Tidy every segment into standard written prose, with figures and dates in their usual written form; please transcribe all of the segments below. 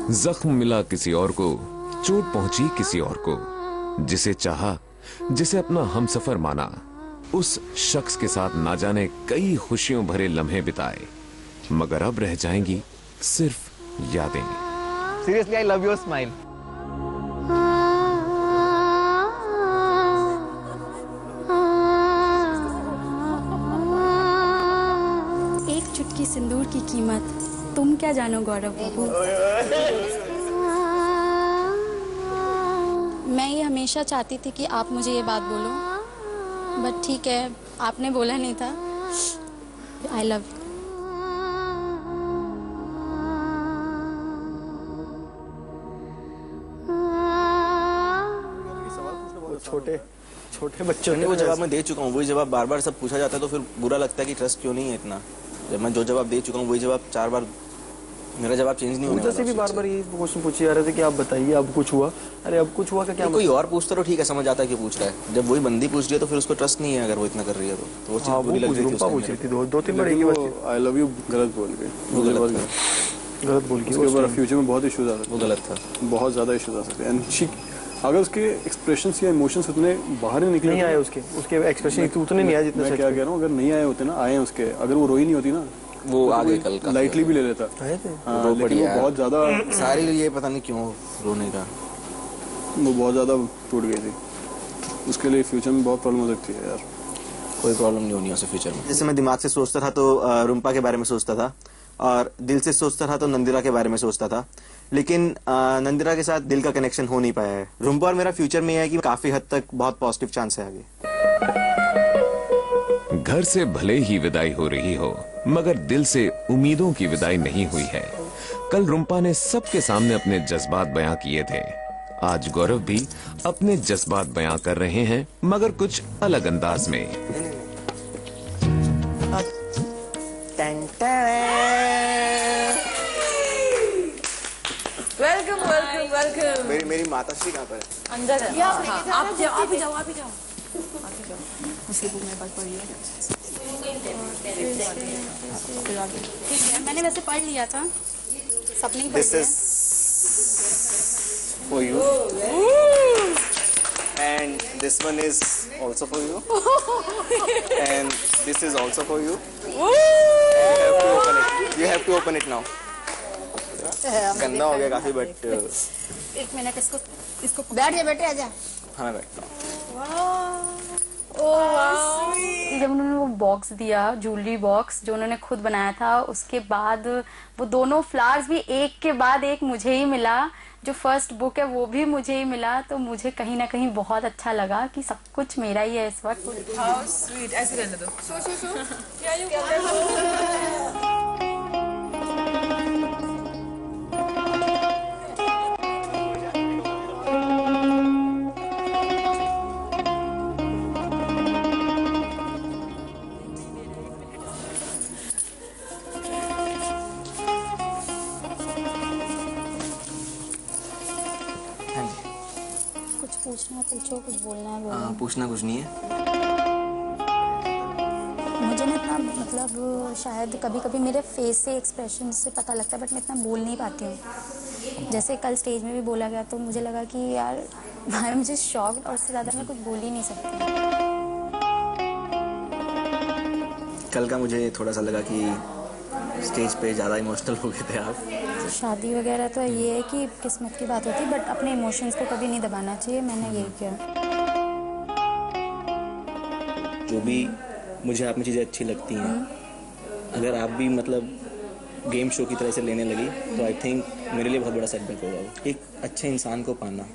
जख्म मिला किसी और को, चोट पहुंची किसी और को, जिसे चाहा, जिसे अपना हमसफर माना, उस शख्स के साथ ना जाने कई खुशियों भरे लम्हे बिताए, मगर अब रह जाएंगी सिर्फ यादें। Seriously, I love your smile. एक चुटकी सिंदूर की कीमत तुम क्या जानो गौरव बाबू। मैं ये हमेशा चाहती थी कि आप मुझे ये बात बोलो, बट ठीक है, आपने बोला नहीं था। I love you. छोटे छोटे बच्चों ने वो जवाब मैं दे चुका हूँ। वही जवाब बार बार सब पूछा जाता है तो फिर बुरा लगता है कि ट्रस्ट क्यों नहीं है इतना। जब मैं जो जवाब दे चुका हूँ वही जवाब 4 बार, मेरा जवाब चेंज नहीं होने वाला। भी बार बार ये क्वेश्चन पूछे जा रहे थे कि आप बताइए अब कुछ हुआ। अरे अब कुछ हुआ का क्या? कोई और पूछता तो ठीक है, समझ आता है कि पूछ रहा है। जब वही बंदी पूछ रही है तो फिर उसको ट्रस्ट नहीं है अगर वो इतना कर रही है तो वो चीज बुरी लग रही थी। पूछ रही थी 2-3 बार एक ही बात, आई लव यू गलत बोल के, गलत बोल के उसके ऊपर फ्यूचर में बहुत इश्यूज आ सकते हैं। वो गलत था, बहुत ज्यादा इश्यूज आ सकते हैं। अगर उसके एक्सप्रेशंस या इमोशंस उतने बाहर नहीं निकले, नहीं आए उसके एक्सप्रेशन उतने नहीं आए जितने। मैं क्या कह रहा हूँ, अगर नहीं आए होते ना, आए उसके, अगर वो रोई नहीं होती ना, वो आगे कल का लाइटली भी ले लेता। लेकिन वो बहुत ज्यादा सारी ये पता नहीं क्यों रोने का, वो बहुत ज्यादा टूट गई थी। उसके लिए फ्यूचर में बहुत प्रॉब्लम हो सकती है यार। कोई प्रॉब्लम नहीं होनी उससे फ्यूचर में। जैसे मैं दिमाग से सोचता था तो रुम्पा के बारे में सोचता था, और दिल से सोचता था तो नंदिरा के बारे में सोचता था, लेकिन नंदिरा के साथ दिल का कनेक्शन हो नहीं पाया है। रुम्पा और मेरा फ्यूचर में है कि काफी हद तक बहुत पॉजिटिव चांस है आगे। घर से भले ही विदाई हो रही हो, मगर दिल से उम्मीदों की विदाई नहीं हुई है। कल रुम्पा ने सबके सामने अपने जज्बात बयां किए थे, आज गौरव भी अपने जज्बात बयां कर रहे हैं, मगर कुछ अलग अंदाज में। Welcome welcome welcome. मेरी माताश्री कहाँ पर है? अंदर है। आप जाओ, आप ही जाओ, आप ही जाओ। उसकी बुक मेरे पास पढ़ी है। ठीक है, मैंने वैसे पढ़ लिया था, सपने ही पढ़ लिया। This is for you. And this one is also for you. And this is also for you. You have to open it now. गंदा हो गया काफी, बट एक मिनट, इसको बैठ जा बेटे, आजा। हाँ मैं बैठता हूँ। जब उन्होंने वो बॉक्स दिया, ज्वेलरी बॉक्स जो उन्होंने खुद बनाया था, उसके बाद वो दोनों फ्लावर्स भी एक के बाद एक मुझे ही मिला। जो फर्स्ट बुक है वो भी मुझे ही मिला, तो मुझे कहीं ना कहीं बहुत अच्छा लगा कि सब कुछ मेरा ही है इस वक्त। How sweet. ऐसे रहने दो। सो पूछना पूछो, कुछ बोलना है बोलो। पूछना कुछ नहीं है। मुझे ना इतना मतलब शायद कभी कभी मेरे फेस से, एक्सप्रेशन से पता लगता है, बट मैं इतना बोल नहीं पाती हूँ। जैसे कल स्टेज में भी बोला गया तो मुझे लगा कि यार आई एम जस्ट शॉक्ड, और उससे ज़्यादा मैं कुछ बोल ही नहीं सकती। कल का मुझे थोड़ा सा लगा कि स्टेज पे ज़्यादा इमोशनल हो गए थे आप। शादी वगैरह तो ये है कि किस्मत की बात होती है, बट अपने इमोशंस को कभी नहीं दबाना चाहिए। मैंने यही किया। जो भी मुझे आप में चीज़ें अच्छी लगती हैं, अगर आप भी मतलब गेम शो की तरह से लेने लगी तो आई थिंक मेरे लिए बहुत बड़ा सेटबैक होगा। एक अच्छे इंसान को पाना,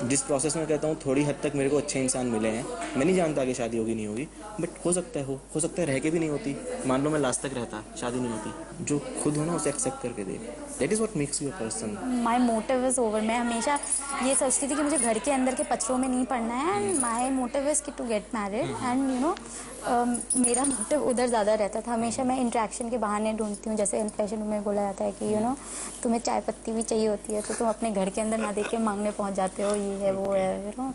जिस प्रोसेस में कहता हूँ थोड़ी हद तक मेरे को अच्छे इंसान मिले हैं। मैं नहीं जानता कि शादी होगी नहीं होगी, बट हो सकता है हो सकता है रह के भी नहीं होती। मान लो मैं लास्ट तक रहता, शादी नहीं होती। जो खुद हो ना उसे एक्सेप्ट करके दे, that is what makes you a person. My motive is over. मैं हमेशा ये सोचती थी कि मुझे घर के अंदर के पचड़ों में नहीं पड़ना है, and my motive is to get married, and you know मेरा मोटिव उधर ज़्यादा रहता था। हमेशा मैं इंट्रैक्शन के बहाने ढूंढती हूँ। जैसे इन्फेक्शन में बोला जाता है कि यू नो तुम्हें चाय पत्ती भी चाहिए होती है तो तुम अपने घर के अंदर ना देख के मांगने पहुँच जाते हो, ये है वो है, यू नो।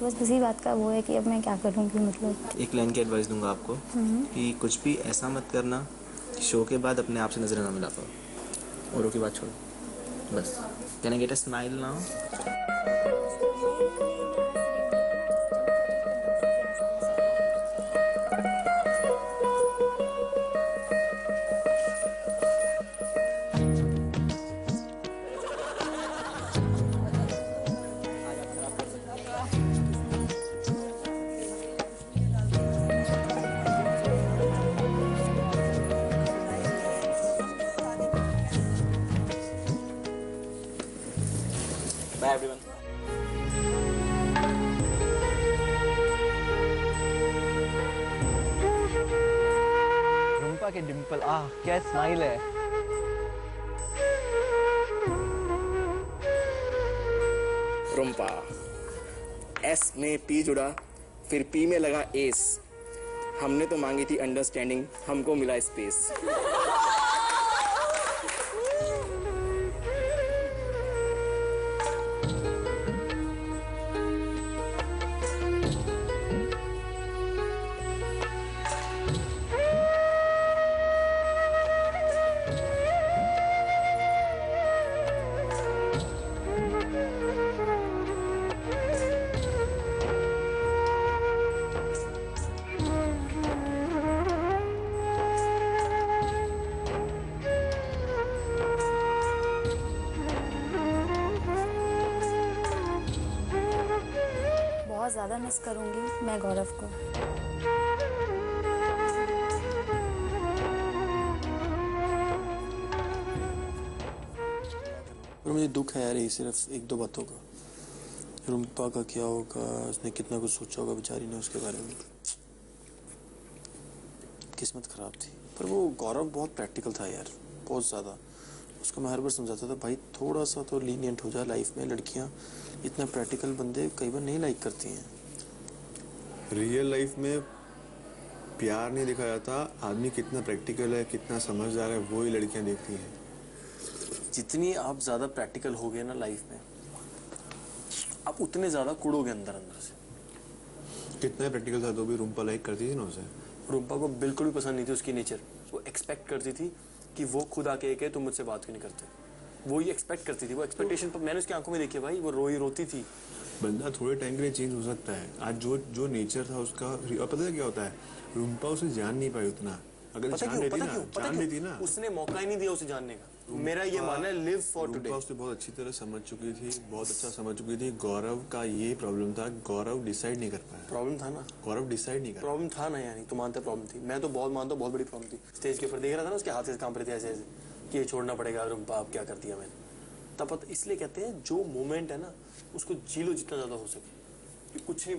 बस उसी बात का वो है कि अब मैं क्या करूँगी। मतलब एक लाइन की एडवाइस दूंगा आपको कि कुछ भी ऐसा मत करना शो के बाद अपने आप से नजरें ना मिला पाओ। औरों की बात छोड़ो। बस can I get a smile now? Bye everyone. रुम्पा के डिम्पल, आह क्या स्माइल है। रुम्पा, एस में पी जुड़ा, फिर पी में लगा एस। हमने तो मांगी थी अंडरस्टैंडिंग, हमको मिला स्पेस। बहुत ज़्यादा मिस करूँगी मैं गौरव को। पर मुझे दुख है यार, ये सिर्फ एक दो बातों का। रुम्पा का क्या होगा, उसने कितना कुछ सोचा होगा बेचारी ने उसके बारे में। किस्मत खराब थी। पर वो गौरव बहुत प्रैक्टिकल था यार, बहुत ज़्यादा। उसको मैं हर बार समझाता था, भाई थोड़ा सा तो लीनियंट हो जाए लाइफ में। लड़कियां इतना प्रैक्टिकल बंदे कई बार नहीं लाइक करती हैं। रियल लाइफ में प्यार नहीं दिखाया जाता, आदमी कितना प्रैक्टिकल है, कितना समझदार है, वो ही लड़कियां देखती हैं। जितनी आप ज़्यादा प्रैक्टिकल हो गए ना लाइफ में, आप उतने ज़्यादा कुड़ोगे अंदर अंदर से। कितना प्रैक्टिकल था तो भी रुम्पा लाइक करती थी ना उसे। रुम्पा को बिल्कुल भी पसंद नहीं थी उसकी नेचर। वो एक्सपेक्ट करती थी कि वो खुद आके कहे तुम मुझसे बात क्यों नहीं करते। वो ही एक्सपेक्ट करती थी, वो एक्सपेक्टेशन पर मैंने उसकी आंखों में देखी भाई, वो रोती थी। बंदा थोड़े टाइम के लिए चेंज हो सकता है। आज जो नेचर था उसका, और पता है क्या होता है, रुम्पा उसे जान नहीं पाई उतना। अगर जान लेती ना, उसने मौका ही नहीं दिया उसे जानने का। मेरा ये मानना है, लिव फॉर टुडे। रुम्पा उसे बहुत अच्छी तरह समझ चुकी थी, बहुत अच्छा समझ चुकी थी। गौरव का ये प्रॉब्लम था, गौरव डिसाइड नहीं कर पाया। प्रॉब्लम था ना, गौरव डिसाइड नहीं कर पाया। प्रॉब्लम था ना, यानी तो मानते प्रॉब्लम थी। मैं तो बहुत मानता हूँ, बहुत बड़ी प्रॉब्लम थी। स्टेज के ऊपर देख रहा था ना, उसके हाथ से काम पर थे ऐसे ऐसे कि ये छोड़ना पड़ेगा रुम्पा, अब क्या कर दिया मैंने। तब इसलिए कहते हैं जो मोमेंट है ना, उसको जी लो जितना ज्यादा हो सके। कुछ नहीं,